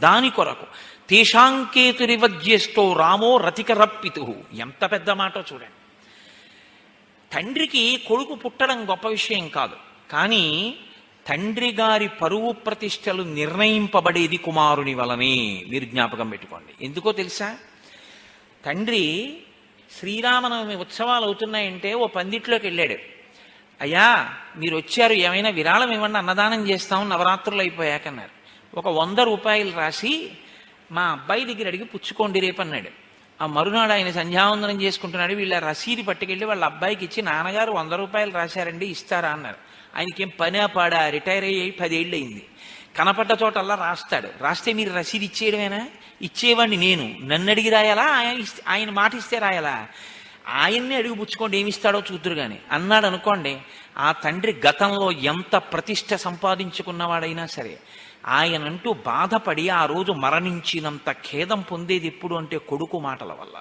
దాని కొరకు తేషాంకేతురివజ్యేష్టో రామో రతికరప్పితు. ఎంత పెద్ద మాటో చూడండి. తండ్రికి కొడుకు పుట్టడం గొప్ప విషయం కాదు, కానీ తండ్రి గారి పరువు ప్రతిష్టలు నిర్ణయింపబడేది కుమారుని వలనే. మీరు జ్ఞాపకం పెట్టుకోండి. ఎందుకో తెలుసా? తండ్రి శ్రీరామనవమి ఉత్సవాలు అవుతున్నాయంటే ఓ పందిట్లోకి వెళ్ళాడు. అయ్యా మీరు వచ్చారు, ఏమైనా విరాళం ఇవ్వండి, అన్నదానం చేస్తాం నవరాత్రులు అయిపోయాకన్నారు. ఒక 100 రూపాయలు రాసి మా అబ్బాయి దగ్గర అడిగి పుచ్చుకోండి రేపు అన్నాడు. ఆ మరునాడు ఆయన సంధ్యావందనం చేసుకుంటున్నాడు. వీళ్ళ రసీదు పట్టుకెళ్ళి వాళ్ళ అబ్బాయికి ఇచ్చి, నాన్నగారు 100 రూపాయలు రాశారండి ఇస్తారా అన్నారు. ఆయనకేం పని పాడా, రిటైర్ అయ్యి 10 ఏళ్ళు అయింది. కనపడ్డ చోటల్లా రాస్తాడు. రాస్తే మీరు రసీదు ఇచ్చేయడమేనా? ఇచ్చేవాడిని నేను, నన్ను అడిగి రాయాలా? ఆయన మాట ఇస్తే రాయాలా? ఆయన్ని అడిగి పుచ్చుకోండి, ఏమిస్తాడో చూద్దురు కానీ అన్నాడు అనుకోండి. ఆ తండ్రి గతంలో ఎంత ప్రతిష్ట సంపాదించుకున్నవాడైనా సరే ఆయనంటూ బాధపడి ఆ రోజు మరణించినంత ఖేదం పొందేది ఎప్పుడు అంటే కొడుకు మాటల వల్ల.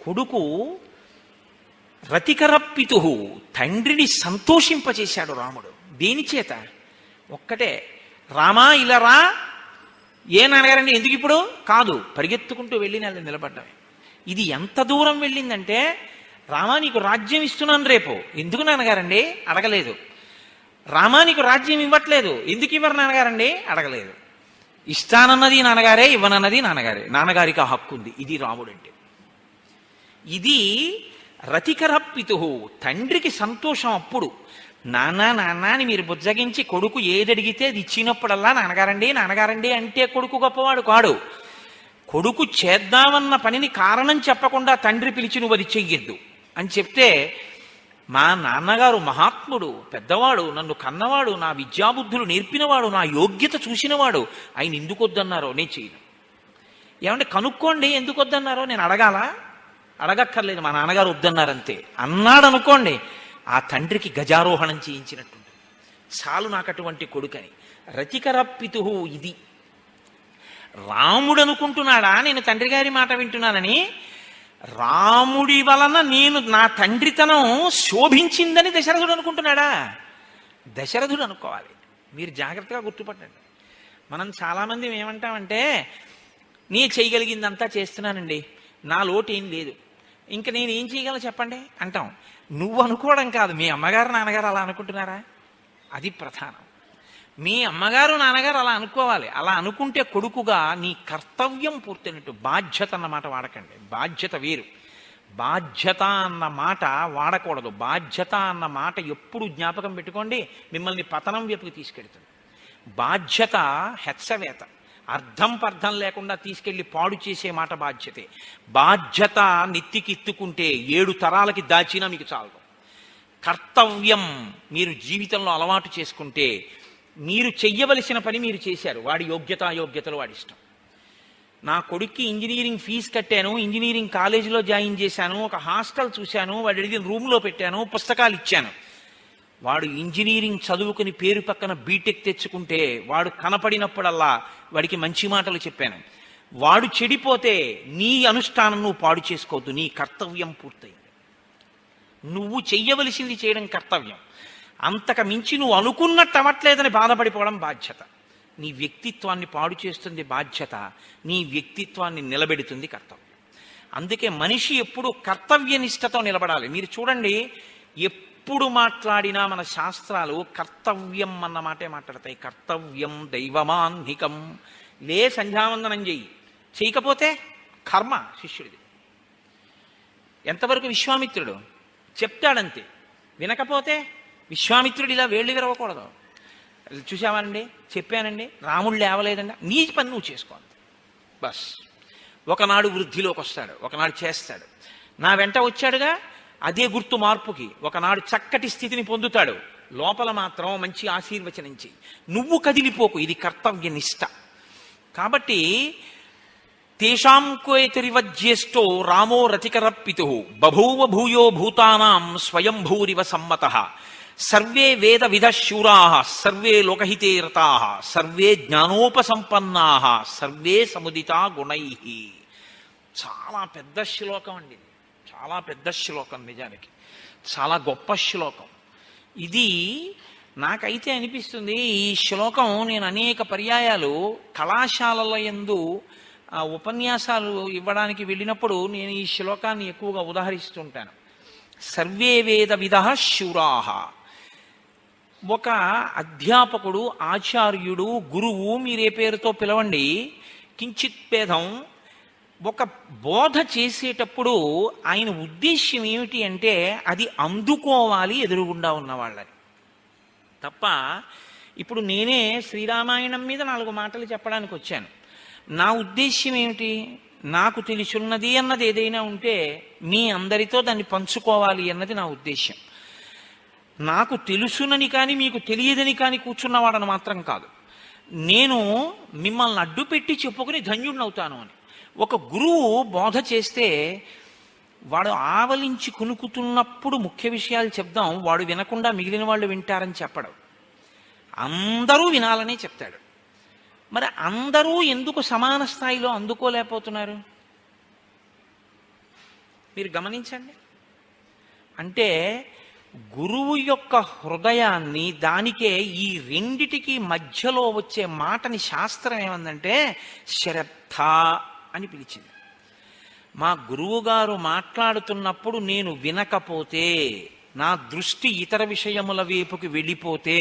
కొడుకు రతికరప్పితు, తండ్రిని సంతోషింపచేశాడు రాముడు. దేని చేత? ఒక్కటే, రామా ఇలా రా. ఏనగారండి, ఎందుకు ఇప్పుడు కాదు, పరిగెత్తుకుంటూ వెళ్ళి నిలబడ్డమే. ఇది ఎంత దూరం వెళ్ళిందంటే, రామా నీకు రాజ్యం ఇస్తున్నాను రేపు, ఎందుకు నాన్నగారండి అడగలేదు. రామా నీకు రాజ్యం ఇవ్వట్లేదు, ఎందుకు ఇవ్వరు నాన్నగారండి అడగలేదు. ఇస్తానన్నది నాన్నగారే, ఇవ్వనన్నది నాన్నగారే, నాన్నగారికి ఆ హక్కు ఉంది. ఇది రాముడంటే. ఇది రతికరప్పితు, తండ్రికి సంతోషం. అప్పుడు నాన్న నాన్న అని మీరు బుజ్జగించి కొడుకు ఏది అడిగితే అది ఇచ్చినప్పుడల్లా నాన్నగారండి నాన్నగారండి అంటే కొడుకు గొప్పవాడు కాడు. కొడుకు చేద్దామన్న పనిని కారణం చెప్పకుండా తండ్రి పిలిచి నువ్వు అది చెయ్యొద్దు అని చెప్తే, మా నాన్నగారు మహాత్ముడు, పెద్దవాడు, నన్ను కన్నవాడు, నా విద్యాబుద్ధులు నేర్పినవాడు, నా యోగ్యత చూసినవాడు, ఆయన ఎందుకు వద్దన్నారో నేను చేయను. ఏమంటే కనుక్కోండి ఎందుకు వద్దన్నారో, నేను అడగాలా? అడగక్కర్లేదు, మా నాన్నగారు వద్దన్నారంతే అన్నాడు అనుకోండి, ఆ తండ్రికి గజారోహణం చేయించినట్టుంది. చాలు నాకు అటువంటి కొడుకని. రతికరప్పితు. ఇది రాముడు అనుకుంటున్నాడా నేను తండ్రి గారి మాట వింటున్నానని? రాముడి వలన నేను నా తండ్రితనం శోభించిందని దశరథుడు అనుకుంటున్నాడా? దశరథుడు అనుకోవాలి. మీరు జాగ్రత్తగా గుర్తుపట్టండి. మనం చాలామంది ఏమంటామంటే, నీ చేయగలిగిందంతా చేస్తున్నానండి, నా లోటు ఏం లేదు, ఇంకా నేను ఏం చేయగలను చెప్పండి అంటాం. నువ్వు అనుకోవడం కాదు, మీ అమ్మగారు నాన్నగారు అలా అనుకుంటున్నారా? అది ప్రధానం. మీ అమ్మగారు నాన్నగారు అలా అనుకోవాలి. అలా అనుకుంటే కొడుకుగా నీ కర్తవ్యం పూర్తయినట్టు. బాధ్యత అన్న మాట వాడకండి. బాధ్యత వేరు, బాధ్యత అన్న మాట వాడకూడదు. బాధ్యత అన్న మాట ఎప్పుడు జ్ఞాపకం పెట్టుకోండి, మిమ్మల్ని పతనం వైపుకి తీసుకెడుతుంది. బాధ్యత హెచ్చవేత, అర్థం పర్థం లేకుండా తీసుకెళ్లి పాడు చేసే మాట బాధ్యతే. బాధ్యత నెత్తికెత్తుకుంటే 7 తరాలకి దాచినా మీకు చాలదు. కర్తవ్యం మీరు జీవితంలో అలవాటు చేసుకుంటే, మీరు చెయ్యవలసిన పని మీరు చేశారు, వాడి యోగ్యతలు వాడి ఇష్టం. నా కొడుక్కి ఇంజనీరింగ్ ఫీజు కట్టాను, ఇంజనీరింగ్ కాలేజీలో జాయిన్ చేశాను, ఒక హాస్టల్ చూశాను, వాడి అడిగిన రూమ్లో పెట్టాను, పుస్తకాలు ఇచ్చాను. వాడు ఇంజనీరింగ్ చదువుకుని పేరు పక్కన బీటెక్ తెచ్చుకుంటే, వాడు కనపడినప్పుడల్లా వాడికి మంచి మాటలు చెప్పాను. వాడు చెడిపోతే నీ అనుష్ఠానం నువ్వు పాడు చేసుకోవద్దు. నీ కర్తవ్యం పూర్తయింది. నువ్వు చెయ్యవలసింది చేయడం కర్తవ్యం. అంతకు మించి నువ్వు అనుకున్నట్టు అవ్వట్లేదని బాధపడిపోవడం బాధ్యత. నీ వ్యక్తిత్వాన్ని పాడు చేస్తుంది బాధ్యత, నీ వ్యక్తిత్వాన్ని నిలబెడుతుంది కర్తవ్యం. అందుకే మనిషి ఎప్పుడు కర్తవ్యనిష్టతో నిలబడాలి. మీరు చూడండి, ఎప్పుడు మాట్లాడినా మన శాస్త్రాలు కర్తవ్యం అన్న మాటే మాట్లాడతాయి. కర్తవ్యం దైవమాన్నికం. లే సంధ్యావందనం చెయ్యి, చేయకపోతే కర్మ శిష్యుడిది. ఎంతవరకు విశ్వామిత్రుడు చెప్తాడంతే, వినకపోతే విశ్వామిత్రుడు ఇలా వేళ్ళు విరవకూడదు. చూసావానండి, చెప్పానండి, రాముడు లేవలేదండి, నీ పని నువ్వు చేసుకోవాలి బస్. ఒకనాడు వృద్ధిలోకి వస్తాడు, ఒకనాడు చేస్తాడు. నా వెంట వచ్చాడుగా, అదే గుర్తు మార్పుకి. ఒకనాడు చక్కటి స్థితిని పొందుతాడు, లోపల మాత్రం మంచి ఆశీర్వచనించి నువ్వు కదిలిపోకు. ఇది కర్తవ్య నిష్ట. కాబట్టి తేషాం కోయతిరివజ్యేష్టో రామో రతికరప్పితు బభూవ భూయో భూతానాం స్వయంభూరివ సమ్మతః సర్వే వేద విధ శూరాః సర్వే లోకహితే రతాః సర్వే జ్ఞానోపసంపన్నాః సర్వే సముదితా గుణైః. చాలా పెద్ద శ్లోకం అండి, చాలా పెద్ద శ్లోకం, నిజానికి చాలా గొప్ప శ్లోకం. ఇది నాకైతే అనిపిస్తుంది ఈ శ్లోకం నేను అనేక పర్యాయాలు కళాశాలల యందు ఉపన్యాసాలు ఇవ్వడానికి వెళ్ళినప్పుడు నేను ఈ శ్లోకాన్ని ఎక్కువగా ఉదాహరిస్తుంటాను. సర్వే వేద విదః శూరాః. ఒక అధ్యాపకుడు, ఆచార్యుడు, గురువు, మీరే పేరుతో పిలవండి, కించిత్ భేదం, ఒక బోధ చేసేటప్పుడు ఆయన ఉద్దేశ్యం ఏమిటి అంటే అది అందుకోవాలి ఎదురుగుండా ఉన్న వాళ్ళని. తప్ప ఇప్పుడు నేనే శ్రీరామాయణం మీద 4 మాటలు చెప్పడానికి వచ్చాను. నా ఉద్దేశ్యం ఏమిటి? నాకు తెలుసున్నది అన్నది ఏదైనా ఉంటే మీ అందరితో దాన్ని పంచుకోవాలి అన్నది నా ఉద్దేశ్యం. నాకు తెలుసునని కానీ మీకు తెలియదని కానీ కూర్చున్నవాడని మాత్రం కాదు. నేను మిమ్మల్ని అడ్డుపెట్టి చెప్పుకుని ధన్యుడినవుతాను అని. ఒక గురువు బోధ చేస్తే వాడు ఆవలించి కునుకుతున్నప్పుడు ముఖ్య విషయాలు చెప్దాం, వాడు వినకుండా మిగిలిన వాళ్ళు వింటారని చెప్పడం. అందరూ వినాలనే చెప్తాడు. మరి అందరూ ఎందుకు సమాన స్థాయిలో అందుకోలేకపోతున్నారు? మీరు గమనించండి. అంటే గురువు యొక్క హృదయాన్ని, దానికే ఈ రెండిటికి మధ్యలో వచ్చే మాటని శాస్త్రం ఏమందంటే శ్రద్ధ అని పిలిచింది. మా గురువుగారు మాట్లాడుతున్నప్పుడు నేను వినకపోతే, నా దృష్టి ఇతర విషయముల వైపుకి వెళ్ళిపోతే,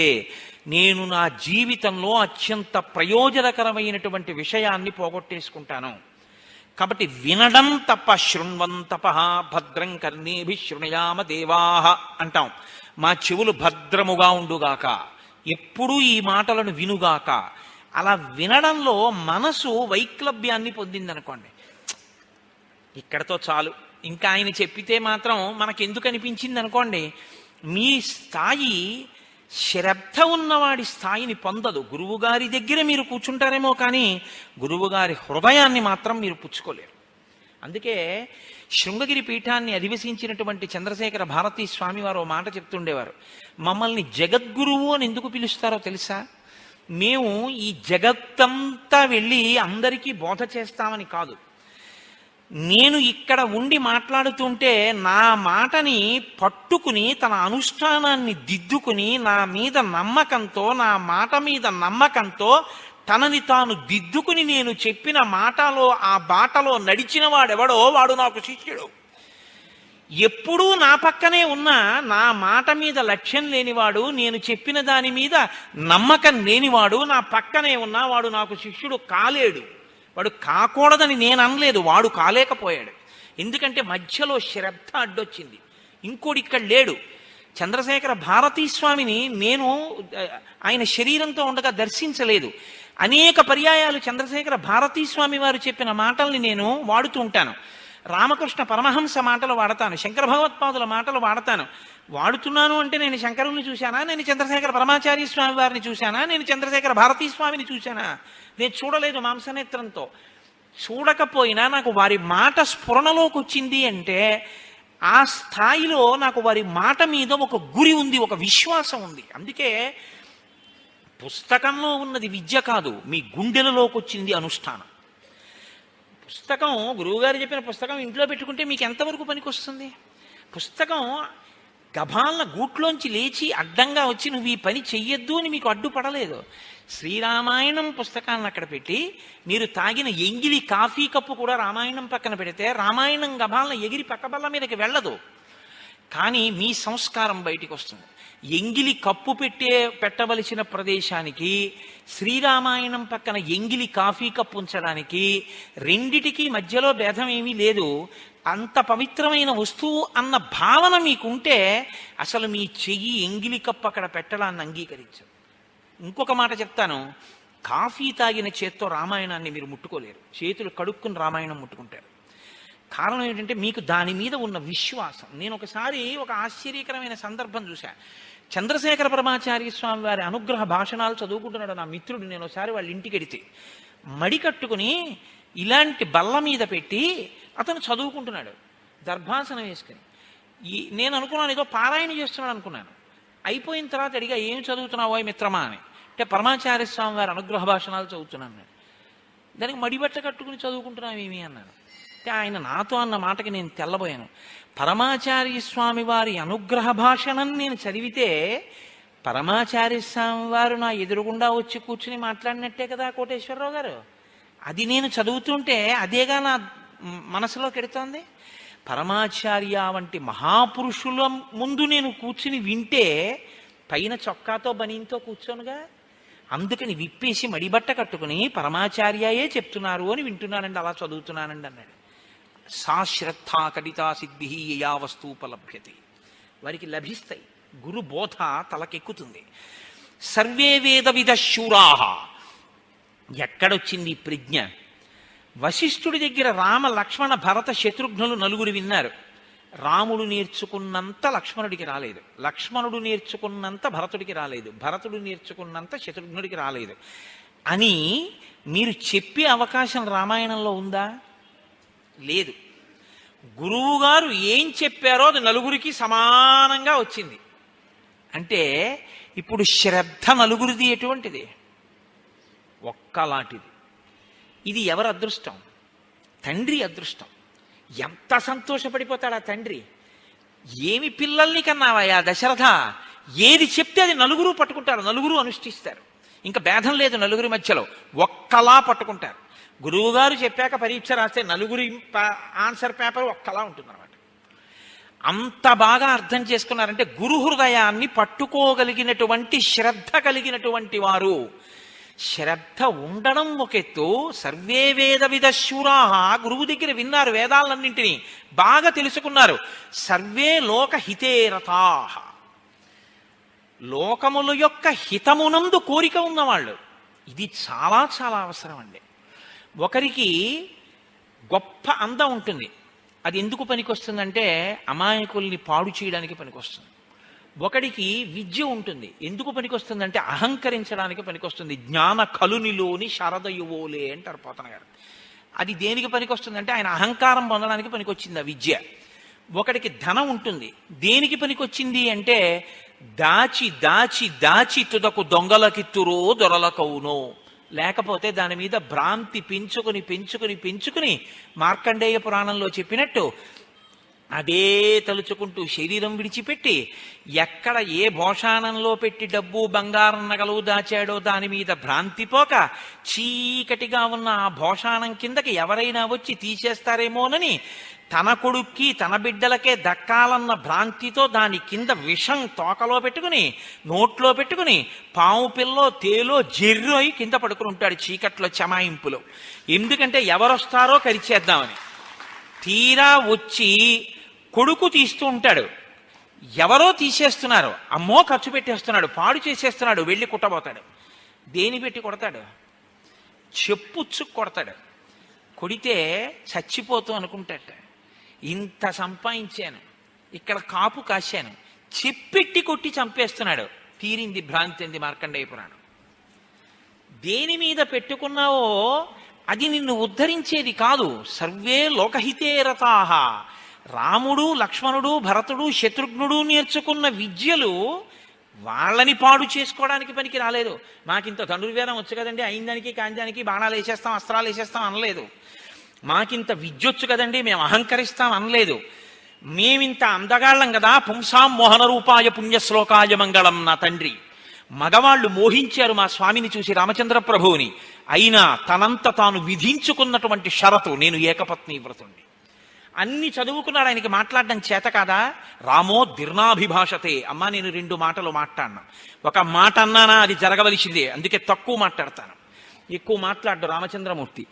నేను నా జీవితంలో అత్యంత ప్రయోజనకరమైనటువంటి విషయాన్ని పోగొట్టేసుకుంటాను. కాబట్టి వినడం తప్ప, శృణ్వం తపః భద్రం కర్ణేభి శృణయామ దేవాః అంటాం. మా చెవులు భద్రముగా ఉండుగాక, ఎప్పుడూ ఈ మాటలను వినుగాక. అలా వినడంలో మనసు వైక్లభ్యాన్ని పొందిందనుకోండి, ఇక్కడతో చాలు, ఇంకా ఆయన చెప్పితే మాత్రం మనకెందుకు అనిపించింది అనుకోండి, మీ స్థాయి శ్రద్ధ ఉన్నవాడి స్థాయిని పొందదు. గురువుగారి దగ్గర మీరు కూర్చుంటారేమో కానీ గురువుగారి హృదయాన్ని మాత్రం మీరు పుచ్చుకోలేరు. అందుకే శృంగగిరి పీఠాన్ని అధివసించినటువంటి చంద్రశేఖర భారతీ స్వామి వారు మాట చెప్తుండేవారు, మమ్మల్ని జగద్గురువు అని ఎందుకు పిలుస్తారో తెలుసా? మేము ఈ జగత్తంతా వెళ్ళి అందరికీ బోధ చేస్తామని కాదు. నేను ఇక్కడ ఉండి మాట్లాడుతుంటే నా మాటని పట్టుకుని తన అనుష్ఠానాన్ని దిద్దుకుని నా మీద నమ్మకంతో, నా మాట మీద నమ్మకంతో తనని తాను దిద్దుకుని నేను చెప్పిన మాటలో ఆ బాటలో నడిచిన వాడెవడో వాడు నాకు శిష్యుడు. ఎప్పుడూ నా పక్కనే ఉన్నా నా మాట మీద లక్ష్యం లేనివాడు, నేను చెప్పిన దాని మీద నమ్మకం లేనివాడు నా పక్కనే ఉన్నా వాడు నాకు శిష్యుడు కాలేడు. వాడు కాకూడదని నేను అనలేదు, వాడు కాలేకపోయాడు. ఎందుకంటే మధ్యలో శ్రద్ధ అడ్డొచ్చింది. ఇంకోటి ఇక్కడ లేడు. చంద్రశేఖర భారతీ స్వామిని నేను ఆయన శరీరంతో ఉండగా దర్శించలేదు. అనేక పర్యాయాలు చంద్రశేఖర భారతీ స్వామి వారు చెప్పిన మాటల్ని నేను వాడుతూ ఉంటాను. రామకృష్ణ పరమహంస మాటలు వాడతాను, శంకర భగవత్పాదుల మాటలు వాడతాను. వాడుతున్నాను అంటే నేను శంకరుల్ని చూశానా, నేను చంద్రశేఖర పరమాచార్య స్వామి వారిని చూశానా, నేను చంద్రశేఖర భారతీ స్వామిని చూశానా? నేను చూడలేదు మాంసనేత్రంతో. చూడకపోయినా నాకు వారి మాట స్ఫురణలోకి వచ్చింది అంటే ఆ స్థాయిలో నాకు వారి మాట మీద ఒక గురి ఉంది, ఒక విశ్వాసం ఉంది. అందుకే పుస్తకంలో ఉన్నది విద్య కాదు, మీ గుండెలలోకి వచ్చింది అనుష్ఠానం. పుస్తకం, గురువుగారు చెప్పిన పుస్తకం ఇంట్లో పెట్టుకుంటే మీకు ఎంతవరకు పనికొస్తుంది? పుస్తకం గభాలన గూట్లోంచి లేచి అడ్డంగా వచ్చి నువ్వు ఈ పని చెయ్యొద్దు అని మీకు అడ్డుపడలేదు. శ్రీరామాయణం పుస్తకాలను అక్కడ పెట్టి మీరు తాగిన ఎంగిలి కాఫీ కప్పు కూడా రామాయణం పక్కన పెడితే రామాయణం గభాలన ఎగిరి పక్కబల్ల మీదకి వెళ్ళదు. కానీ మీ సంస్కారం బయటికి వస్తుంది. ఎంగిలి కప్పు పెట్టవలసిన ప్రదేశానికి శ్రీరామాయణం పక్కన ఎంగిలి కాఫీ కప్పు ఉంచడానికి రెండిటికి మధ్యలో భేదం ఏమీ లేదు. అంత పవిత్రమైన వస్తువు అన్న భావన మీకుంటే అసలు మీ చెయ్యి ఎంగిలి కప్పు అక్కడ పెట్టడాన్ని అంగీకరించదు. ఇంకొక మాట చెప్తాను, కాఫీ తాగిన చేత్తో రామాయణాన్ని మీరు ముట్టుకోలేరు, చేతులు కడుక్కుని రామాయణం ముట్టుకుంటారు. కారణం ఏంటంటే మీకు దాని మీద ఉన్న విశ్వాసం. నేను ఒకసారి ఒక ఆశ్చర్యకరమైన సందర్భం చూశా. చంద్రశేఖర పరమాచార్య స్వామి వారి అనుగ్రహ భాషణాలు చదువుకుంటున్నాడు నా మిత్రుడు. నేను ఒకసారి వాళ్ళ ఇంటికి వెడితే మడి కట్టుకుని ఇలాంటి బల్ల మీద పెట్టి అతను చదువుకుంటున్నాడు, దర్భాసనం వేసుకుని. నేను అనుకున్నాను ఏదో పారాయణ చేస్తున్నాడు అనుకున్నాను. అయిపోయిన తర్వాత అడిగా, ఏం చదువుతున్నావో మిత్రమా అని. అంటే పరమాచార్య స్వామి వారి అనుగ్రహ భాషణాలు చదువుతున్నాను. దానికి మడిబట్ట కట్టుకుని చదువుకుంటున్నావు ఏమి అన్నాను. అంటే ఆయన నాతో అన్న మాటకి నేను తెల్లబోయాను. పరమాచార్య స్వామి వారి అనుగ్రహ భాషణం నేను చదివితే పరమాచార్య స్వామి వారు నా ఎదురుగుండా వచ్చి కూర్చుని మాట్లాడినట్టే కదా కోటేశ్వరరావు గారు. అది నేను చదువుతుంటే అదేగా నా మనసులోకి ఎడుతోంది. పరమాచార్య వంటి మహాపురుషుల ముందు నేను కూర్చుని వింటే పైన చొక్కాతో బనీంతో కూర్చోనుగా. అందుకని విప్పేసి మడిబట్ట కట్టుకుని పరమాచార్యయే చెప్తున్నారు అని వింటున్నానండి, అలా చదువుతున్నానండి అన్నాడు. సా శ్రద్ధా కడితా సిద్ధి యయా వస్తూపలభ్యతే. వారికి లభిస్తాయి, గురు బోధ తలకెక్కుతుంది. సర్వే వేదవిద శూరాహ. ఎక్కడొచ్చింది ప్రజ్ఞ? వశిష్ఠుడి దగ్గర రామ లక్ష్మణ భరత శత్రుఘ్నులు నలుగురు విన్నారు. రాముడు నేర్చుకున్నంత లక్ష్మణుడికి రాలేదు, లక్ష్మణుడు నేర్చుకున్నంత భరతుడికి రాలేదు, భరతుడు నేర్చుకున్నంత శత్రుఘ్నుడికి రాలేదు అని మీరు చెప్పే అవకాశం రామాయణంలో ఉందా? లేదు. గురువుగారు ఏం చెప్పారో అది నలుగురికి సమానంగా వచ్చింది. అంటే ఇప్పుడు శ్రద్ధ నలుగురిది ఎటువంటిది? ఒక్కలాంటిది. ఇది ఎవరి అదృష్టం? తండ్రి అదృష్టం. ఎంత సంతోషపడిపోతాడు ఆ తండ్రి. ఏమి పిల్లల్ని కన్నావయ్యా దశరథ, ఏది చెప్తే అది నలుగురు పట్టుకుంటారు, నలుగురు అనుష్ఠిస్తారు. ఇంకా భేదం లేదు నలుగురి మధ్యలో, ఒక్కలా పట్టుకుంటారు. గురువుగారు చెప్పాక పరీక్ష రాస్తే నలుగురి ఆన్సర్ పేపర్ ఒక్కలా ఉంటుంది అనమాట. అంత బాగా అర్థం చేసుకున్నారంటే గురు హృదయాన్ని పట్టుకోగలిగినటువంటి శ్రద్ధ కలిగినటువంటి వారు. శ్రద్ధ ఉండడం ఒక ఎత్తు. సర్వే వేద విద శూరాహ. గురువు దగ్గర విన్నారు వేదాలన్నింటినీ, బాగా తెలుసుకున్నారు. సర్వే లోక హితేరతాహ. లోకముల యొక్క హితమునందు కోరిక ఉన్నవాళ్ళు. ఇది చాలా చాలా అవసరం అండి. ఒకరికి గొప్ప అందం ఉంటుంది, అది ఎందుకు పనికొస్తుందంటే అమాయకుల్ని పాడు చేయడానికి పనికొస్తుంది. ఒకడికి విద్య ఉంటుంది, ఎందుకు పనికొస్తుందంటే అహంకరించడానికి పనికొస్తుంది. జ్ఞాన కలునిలోని శరదయువోలే అంటారు పోతన గారు. అది దేనికి పనికొస్తుందంటే ఆయన అహంకారం పొందడానికి పనికొచ్చింది ఆ విద్య. ఒకడికి ధనం ఉంటుంది, దేనికి పనికొచ్చింది అంటే దాచి దాచి దాచి తుదకు దొంగలకిత్తురో దొరలకవునో. లేకపోతే దాని మీద భ్రాంతి పెంచుకుని పెంచుకుని పెంచుకుని మార్కండేయ పురాణంలో చెప్పినట్టు అదే తలుచుకుంటూ శరీరం విడిచిపెట్టి ఎక్కడ ఏ భోషాణంలో పెట్టి డబ్బు బంగారం నగలు దాచాడో దాని మీద భ్రాంతి పోక చీకటిగా ఉన్న ఆ భోషాణం కిందకి ఎవరైనా వచ్చి తీసేస్తారేమోనని తన కొడుక్కి తన బిడ్డలకే దక్కాలన్న భ్రాంతితో దాని కింద విషం తోకలో పెట్టుకుని నోట్లో పెట్టుకుని పాము పిల్లో తేలో జెర్రోయి కింద పడుకుని ఉంటాడు చీకట్లో చమాయింపులో. ఎందుకంటే ఎవరొస్తారో కరిచేద్దామని. తీరా వచ్చి కొడుకు తీస్తూ ఉంటాడు, ఎవరో తీసేస్తున్నారు, అమ్మో ఖర్చు పెట్టేస్తున్నాడు, పాడు చేసేస్తున్నాడు, వెళ్ళి కుట్టబోతాడు. దేని పెట్టి కొడతాడు? చెప్పుచ్చు కొడతాడు. కొడితే చచ్చిపోతూ అనుకుంటాడు, ఇంత సంపాదించాను, ఇక్కడ కాపు కాశాను, చెప్పెట్టి కొట్టి చంపేస్తున్నాడు. తీరింది భ్రాంతి అంది మార్కండేయ పురాణం. దేని మీద పెట్టుకున్నావో అది నిన్ను ఉద్ధరించేది కాదు. సర్వే లోకహితే రతాహ. రాముడు లక్ష్మణుడు భరతుడు శత్రుఘ్నుడు నేర్చుకున్న విద్యలు వాళ్ళని పాడు చేసుకోవడానికి పనికి రాలేదు. మాకింత ధనుర్వేదం వచ్చు కదండి, అయిందానికి కాందానికి బాణాలు వేసేస్తాం అస్త్రాలు వేసేస్తాం అనలేదు. మాకింత విద్యొచ్చు కదండి మేము అహంకరిస్తాం అనలేదు. మేమింత అందగాళ్ళం కదా, పుంసాం మోహన రూపాయ పుణ్యశ్లోకాయ మంగళం. నా తండ్రి మగవాళ్ళు మోహించారు మా స్వామిని చూసి, రామచంద్ర ప్రభువుని. అయినా తనంత తాను విధించుకున్నటువంటి షరతు, నేను ఏకపత్ని వ్రతుణ్ణి. అన్ని చదువుకున్నాడు, ఆయనకి మాట్లాడడం చేత కాదా? రామో దీర్ణాభిభాషతే. అమ్మా నేను 2 మాటలు మాట్లాడినా, ఒక మాట అన్నానా అది జరగవలసిందే, అందుకే తక్కువ మాట్లాడతాను, ఎక్కువ మాట్లాడ్డు రామచంద్రమూర్తి.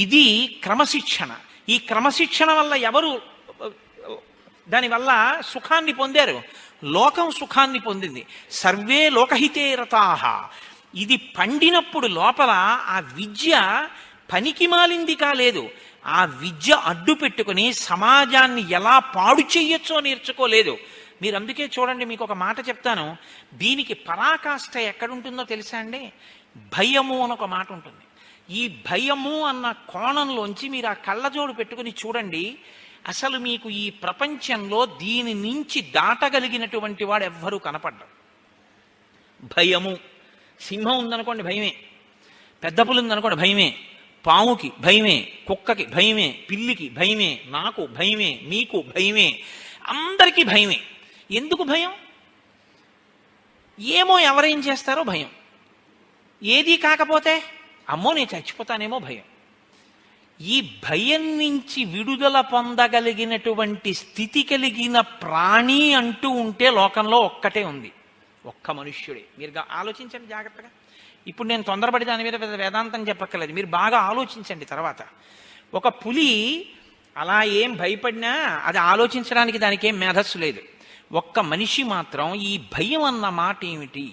ఇది క్రమశిక్షణ. ఈ క్రమశిక్షణ వల్ల ఎవరు దానివల్ల సుఖాన్ని పొందారు? లోకం సుఖాన్ని పొందింది. సర్వే లోకహితే రతాహ. ఇది పండినప్పుడు లోపల ఆ విద్య పనికి మాలింది కాలేదు. ఆ విద్య అడ్డు పెట్టుకుని సమాజాన్ని ఎలా పాడు చెయ్యొచ్చో నేర్చుకోలేదు. మీరు అందుకే చూడండి, మీకు ఒక మాట చెప్తాను, దీనికి పరాకాష్ఠ ఎక్కడుంటుందో తెలుసా అండి? భయము అని ఒక మాట ఉంటుంది. ఈ భయము అన్న కోణంలోంచి మీరు ఆ కళ్ళజోడు పెట్టుకుని చూడండి, అసలు మీకు ఈ ప్రపంచంలో దీని నుంచి దాటగలిగినటువంటి వాడు ఎవ్వరూ కనపడ్డారు. భయము. సింహం ఉందనుకోండి భయమే, పెద్ద పులి ఉందనుకోండి భయమే, పాముకి భయమే, కుక్కకి భయమే, పిల్లికి భయమే, నాకు భయమే, మీకు భయమే, అందరికీ భయమే. ఎందుకు భయం? ఏమో ఎవరేం చేస్తారో భయం. ఏది కాకపోతే అమ్మో నేను చచ్చిపోతానేమో భయం. ఈ భయం నుంచి విడుదల పొందగలిగినటువంటి స్థితి కలిగిన ప్రాణి అంటూ ఉంటే లోకంలో ఒక్కటే ఉంది, ఒక్క మనుష్యుడే. మీరు ఆలోచించండి జాగ్రత్తగా. ఇప్పుడు నేను తొందరపడి దాని మీద వేదాంతం చెప్పక్కర్లేదు, మీరు బాగా ఆలోచించండి. తర్వాత ఒక పులి అలా ఏం భయపడినా అది ఆలోచించడానికి దానికి ఏం మేధస్సు లేదు. ఒక్క మనిషి మాత్రం ఈ భయం అన్న మాట ఏమిటి,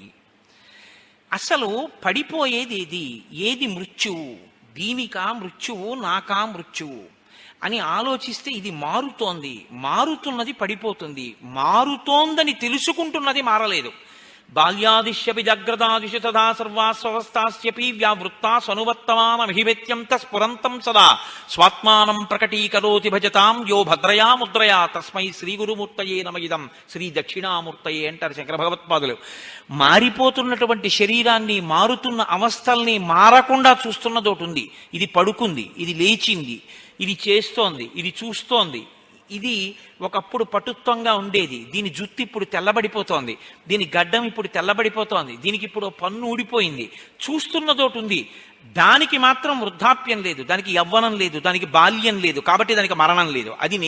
అసలు పడిపోయేది ఏది, ఏది మృత్యువు, దీనికా మృత్యువు నాకా మృత్యువు అని ఆలోచిస్తే ఇది మారుతోంది, మారుతున్నది పడిపోతుంది, మారుతోందని తెలుసుకుంటున్నది మారలేదు. బాల్యాదిశ్యపి జాగ్రత్తాదిషు తదా సర్వాస్వస్థాస్యపి వ్యావృత్తా సనువర్తమానమహివేత్యంత స్ఫురంతం సదా స్వాత్మానం ప్రకటీకరోతి భజతాం యో భద్రయా ముద్రయా తస్మై శ్రీ గురుమూర్తయే నమయిదం శ్రీ దక్షిణామూర్తయే అంటారు శంకర భగవత్పాదులు. మారిపోతున్నటువంటి శరీరాన్ని, మారుతున్న అవస్థల్ని మారకుండా చూస్తున్నదోటి ఉంది. ఇది పడుకుంది, ఇది లేచింది, ఇది చేస్తోంది, ఇది చూస్తోంది. ఇది ఒకప్పుడు పటుత్వంగా ఉండేది, దీని జుత్తు ఇప్పుడు తెల్లబడిపోతోంది, దీని గడ్డం ఇప్పుడు తెల్లబడిపోతోంది, దీనికి ఇప్పుడు పన్ను ఊడిపోయింది. చూస్తున్నదోటి ఉంది, దానికి మాత్రం వృద్ధాప్యం లేదు, దానికి యవ్వనం లేదు, దానికి బాల్యం లేదు, కాబట్టి దానికి మరణం లేదు. అది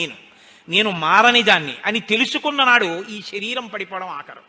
నేను మారని దాన్ని అని తెలుసుకున్న నాడు ఈ శరీరం పడిపోవడం ఆఖరు.